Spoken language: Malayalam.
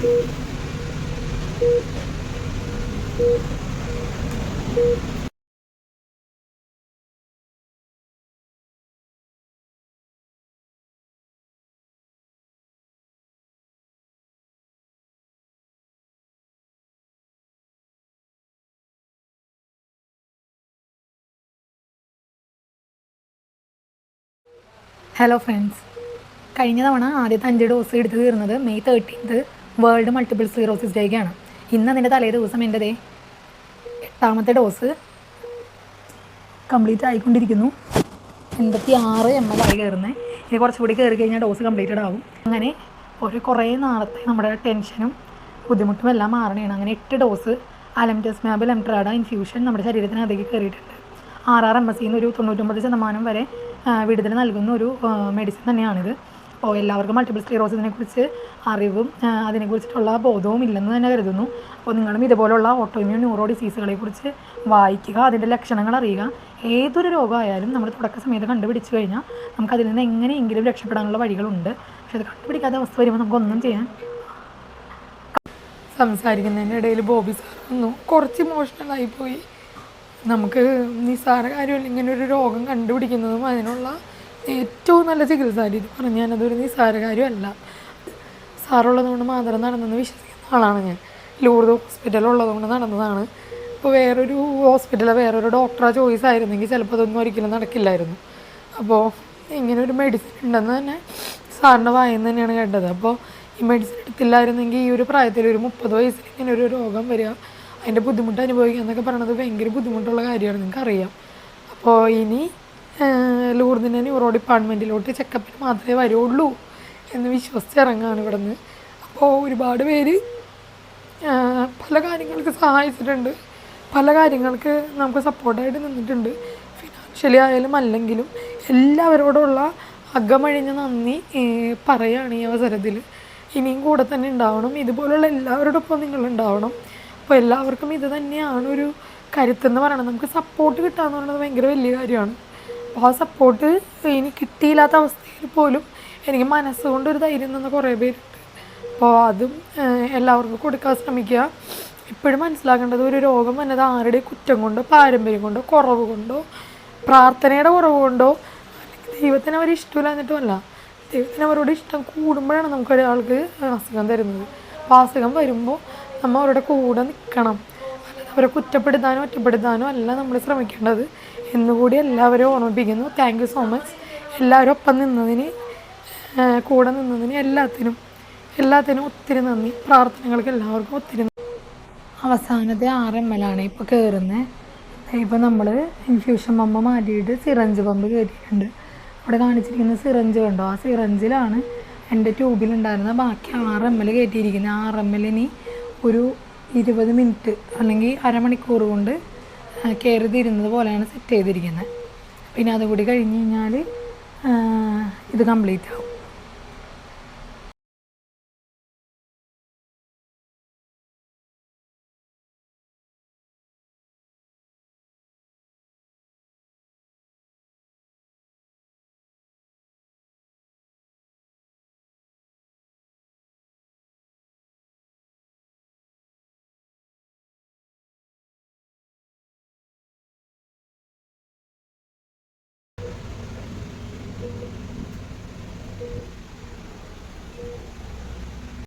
ഹലോ ഫ്രണ്ട്സ്, കഴിഞ്ഞ തവണ ആദ്യത്തെ 5 ഡോസ് എടുത്ത് തീർന്നത് മെയ് 13 വേൾഡ് മൾട്ടിപ്പിൾ സ്ക്ലീറോസിസ് ഡേക്കാണ്. ഇന്ന് അതിൻ്റെ തലേ ദിവസം എൻ്റെ 8ാമത്തെ ഡോസ് കംപ്ലീറ്റ് ആയിക്കൊണ്ടിരിക്കുന്നു. 86 ml ആയി കയറുന്നത്. ഇനി കുറച്ചുകൂടി കയറി കഴിഞ്ഞാൽ ഡോസ് കംപ്ലീറ്റഡ് ആവും. അങ്ങനെ കുറേ നാളത്തെ നമ്മുടെ ടെൻഷനും ബുദ്ധിമുട്ടും എല്ലാം മാറണേണ്. അങ്ങനെ 8 ഡോസ് അലംറ്റസ്മാബ് ലെംട്രാഡ ഇൻഫ്യൂഷൻ നമ്മുടെ ശരീരത്തിനകത്തേക്ക് കയറിയിട്ടുണ്ട്. RRMSന്ന് ഒരു 99% വരെ വിടുതൽ നൽകുന്ന ഒരു മെഡിസിൻ തന്നെയാണിത്. അപ്പോൾ എല്ലാവർക്കും മൾട്ടിപ്പിൾ സ്ക്ലീറോസിസിനെ കുറിച്ച് അറിവും അതിനെക്കുറിച്ചിട്ടുള്ള ബോധവും ഇല്ലെന്ന് തന്നെ കരുതുന്നു. അപ്പോൾ നിങ്ങളും ഇതുപോലുള്ള ഓട്ടോഇമ്യൂൺ ന്യൂറോ ഡിസീസുകളെ കുറിച്ച് വായിക്കുക, അതിൻ്റെ ലക്ഷണങ്ങൾ അറിയുക. ഏതൊരു രോഗമായാലും നമ്മൾ തുടക്ക സമയത്ത് കണ്ടുപിടിച്ച് കഴിഞ്ഞാൽ നമുക്കതിൽ നിന്ന് എങ്ങനെയെങ്കിലും രക്ഷപ്പെടാനുള്ള വഴികളുണ്ട്. പക്ഷെ അത് കണ്ടുപിടിക്കാത്ത അവസ്ഥ വരുമ്പോൾ നമുക്കൊന്നും ചെയ്യാൻ. സംസാരിക്കുന്നതിൻ്റെ ഇടയിൽ ബോബി സാർ ഒന്നു കുറച്ച് ഇമോഷണലായിപ്പോയി. നമുക്ക് നിസ്സാര കാര്യമല്ല ഇങ്ങനെ ഒരു രോഗം കണ്ടുപിടിക്കുന്നതും അതിനുള്ള ഏറ്റവും നല്ല ചികിത്സ രീതി പറഞ്ഞാൽ അതൊരു നിസ്സാര കാര്യമല്ല. സാറുള്ളതുകൊണ്ട് മാത്രം നടന്നെന്ന് വിശ്വസിക്കുന്ന ആളാണ് ഞാൻ. ലൂർദ് ഹോസ്പിറ്റലുള്ളതുകൊണ്ട് നടന്നതാണ്. ഇപ്പോൾ വേറൊരു ഹോസ്പിറ്റലിൽ വേറൊരു ഡോക്ടറെ ചോയ്സ് ആയിരുന്നെങ്കിൽ ചിലപ്പോൾ അതൊന്നും ഒരിക്കലും നടക്കില്ലായിരുന്നു. അപ്പോൾ ഇങ്ങനൊരു മെഡിസിൻ ഉണ്ടെന്ന് തന്നെ സാറിൻ്റെ വായന്ന് തന്നെയാണ് കേട്ടത്. അപ്പോൾ ഈ മെഡിസിൻ എടുത്തില്ലായിരുന്നെങ്കിൽ ഈ ഒരു പ്രായത്തിൽ ഒരു 30 വയസ്സിൽ ഇങ്ങനെ ഒരു രോഗം വരിക, അതിൻ്റെ ബുദ്ധിമുട്ട് അനുഭവിക്കുക എന്നൊക്കെ പറയണത് ഭയങ്കര ബുദ്ധിമുട്ടുള്ള കാര്യമാണ്, നിങ്ങൾക്കറിയാം. അപ്പോൾ ഇനി ലൂർദിൻ്റെ ന്യൂറോ ഡിപ്പാർട്ട്മെൻറ്റിലോട്ട് ചെക്കപ്പിന് മാത്രമേ വരുള്ളൂ എന്ന് വിശ്വസിച്ചിറങ്ങാണ് ഇവിടെ നിന്ന്. അപ്പോൾ ഒരുപാട് പേര് പല കാര്യങ്ങൾക്ക് സഹായിച്ചിട്ടുണ്ട്, പല കാര്യങ്ങൾക്ക് നമുക്ക് സപ്പോർട്ടായിട്ട് നിന്നിട്ടുണ്ട്. ഫിനാൻഷ്യലി ആയാലും അല്ലെങ്കിലും എല്ലാവരോടുള്ള അകമഴിഞ്ഞ നന്ദി പറയുകയാണ് ഈ അവസരത്തിൽ. ഇനിയും കൂടെ തന്നെ ഉണ്ടാവണം, ഇതുപോലുള്ള എല്ലാവരോടൊപ്പം നിങ്ങളുണ്ടാവണം. അപ്പോൾ എല്ലാവർക്കും ഇത് തന്നെയാണ് ഒരു കരുത്തെന്ന് പറയണം. നമുക്ക് സപ്പോർട്ട് കിട്ടുക എന്ന് പറയുന്നത് ഭയങ്കര വലിയ കാര്യമാണ്. അപ്പോൾ ആ സപ്പോർട്ട് ഇനി കിട്ടിയില്ലാത്ത അവസ്ഥയിൽ പോലും എനിക്ക് മനസ്സുകൊണ്ടൊരു ധൈര്യം തന്ന കുറേ പേരുണ്ട്. അപ്പോൾ അതും എല്ലാവർക്കും കൊടുക്കാൻ ശ്രമിക്കുക. ഇപ്പോഴും മനസ്സിലാക്കേണ്ടത് ഒരു രോഗം വന്നത് ആരുടെ കുറ്റം കൊണ്ടോ പാരമ്പര്യം കൊണ്ടോ കുറവ് കൊണ്ടോ പ്രാർത്ഥനയുടെ കുറവ് കൊണ്ടോ അല്ലെങ്കിൽ ദൈവത്തിന് അവർ ഇഷ്ടമില്ല എന്നിട്ടുമല്ല. ദൈവത്തിന് അവരോട് ഇഷ്ടം കൂടുമ്പോഴാണ് നമുക്കൊരാൾക്ക് അസുഖം തരുന്നത്. അപ്പോൾ അസുഖം വരുമ്പോൾ നമ്മൾ അവരുടെ കൂടെ നിൽക്കണം, അല്ലാതെ അവരെ കുറ്റപ്പെടുത്താനോ ഒറ്റപ്പെടുത്താനോ അല്ല നമ്മൾ ശ്രമിക്കേണ്ടത് എന്നുകൂടി എല്ലാവരും ഓർമ്മിപ്പിക്കുന്നു. Thank you so much. എല്ലാവരും ഒപ്പം നിന്നതിന്, കൂടെ നിന്നതിന് എല്ലാത്തിനും ഒത്തിരി നന്ദി. പ്രാർത്ഥനകൾക്ക് എല്ലാവർക്കും ഒത്തിരി. അവസാനത്തെ 6 ml ആണ് ഇപ്പോൾ കയറുന്നത്. ഇപ്പോൾ നമ്മൾ ഇൻഫ്യൂഷൻ പമ്പ് മാറ്റിയിട്ട് സിറഞ്ച് പമ്പ് കയറ്റിയിട്ടുണ്ട്. അവിടെ കാണിച്ചിരിക്കുന്ന സിറഞ്ച് കണ്ടോ, ആ സിറഞ്ചിലാണ് എൻ്റെ ട്യൂബിലുണ്ടായിരുന്ന ബാക്കി 6 ml കയറ്റിയിരിക്കുന്നത്. 6 ml ഒരു 20 മിനിറ്റ് അല്ലെങ്കിൽ അരമണിക്കൂർ കൊണ്ട് കയറി തരുന്നത് പോലെയാണ് സെറ്റ് ചെയ്തിരിക്കുന്നത്. പിന്നെ അതുകൂടി കഴിഞ്ഞ് കഴിഞ്ഞാൽ ഇത് കംപ്ലീറ്റ് ആവും.